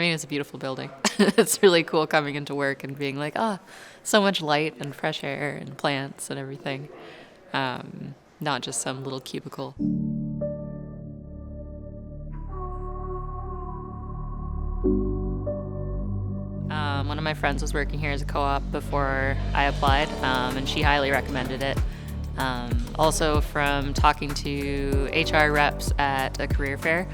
mean, it's a beautiful building. It's really cool coming into work and being like, so much light and fresh air and plants and everything. Not just some little cubicle. One of my friends was working here as a co-op before I applied, and she highly recommended it. Also, from talking to HR reps at a career fair,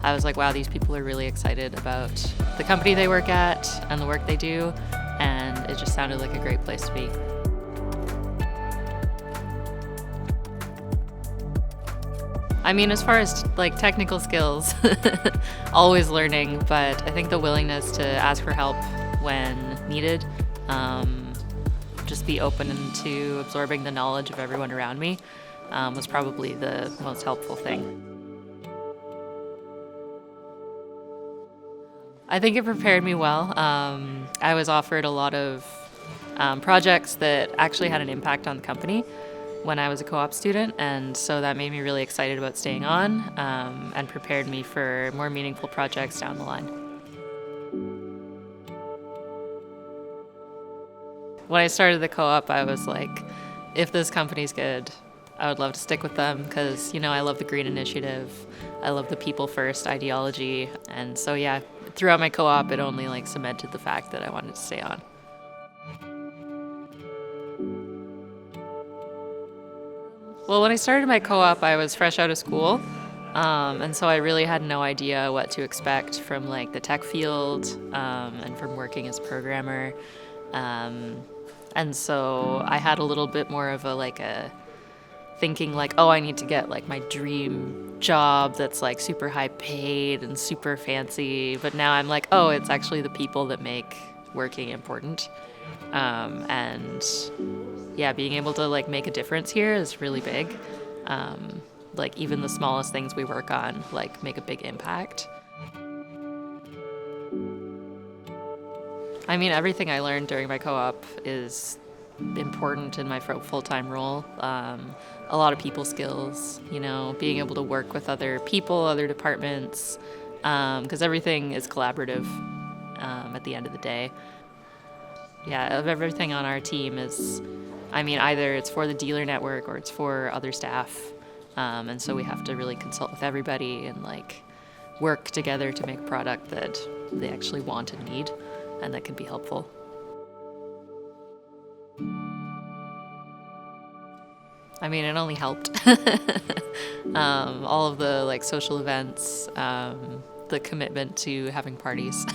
I was like, wow, these people are really excited about the company they work at and the work they do, and it just sounded like a great place to be. I mean, as far as like technical skills, always learning, but I think the willingness to ask for help when needed, just be open to absorbing the knowledge of everyone around me, was probably the most helpful thing. I think it prepared me well. I was offered a lot of projects that actually had an impact on the company when I was a co-op student, and so that made me really excited about staying on, and prepared me for more meaningful projects down the line. When I started the co-op, I was like, if this company's good, I would love to stick with them because, I love the green initiative. I love the people first ideology. And so, yeah, throughout my co-op, it only cemented the fact that I wanted to stay on. Well, when I started my co-op, I was fresh out of school. And so I really had no idea what to expect from the tech field, and from working as a programmer. And so I had a little bit more of a thinking I need to get my dream job that's super high paid and super fancy. But now I'm it's actually the people that make working important. And yeah, being able to make a difference here is really big. Even the smallest things we work on make a big impact. I mean, everything I learned during my co-op is important in my full-time role. A lot of people skills, being able to work with other people, other departments, because everything is collaborative at the end of the day. Yeah, everything on our team is, either it's for the dealer network or it's for other staff. And so we have to really consult with everybody and work together to make a product that they actually want and need and that can be helpful. It only helped. All of the social events, the commitment to having parties,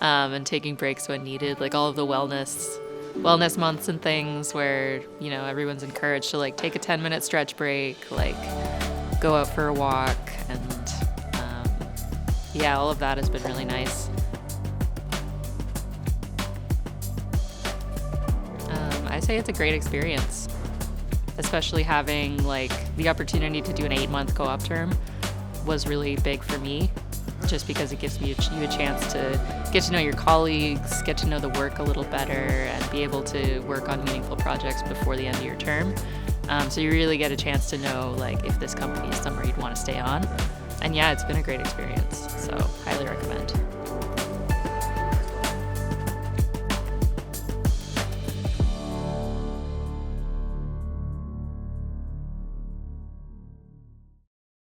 and taking breaks when needed, all of the wellness months and things where, everyone's encouraged to take a 10-minute stretch break, go out for a walk, and yeah, all of that has been really nice. I say it's a great experience, especially having the opportunity to do an 8-month co-op term was really big for me, just because it gives you a chance to get to know your colleagues, get to know the work a little better, and be able to work on meaningful projects before the end of your term. So you really get a chance to know if this company is somewhere you'd want to stay on. And yeah, it's been a great experience, so highly recommend.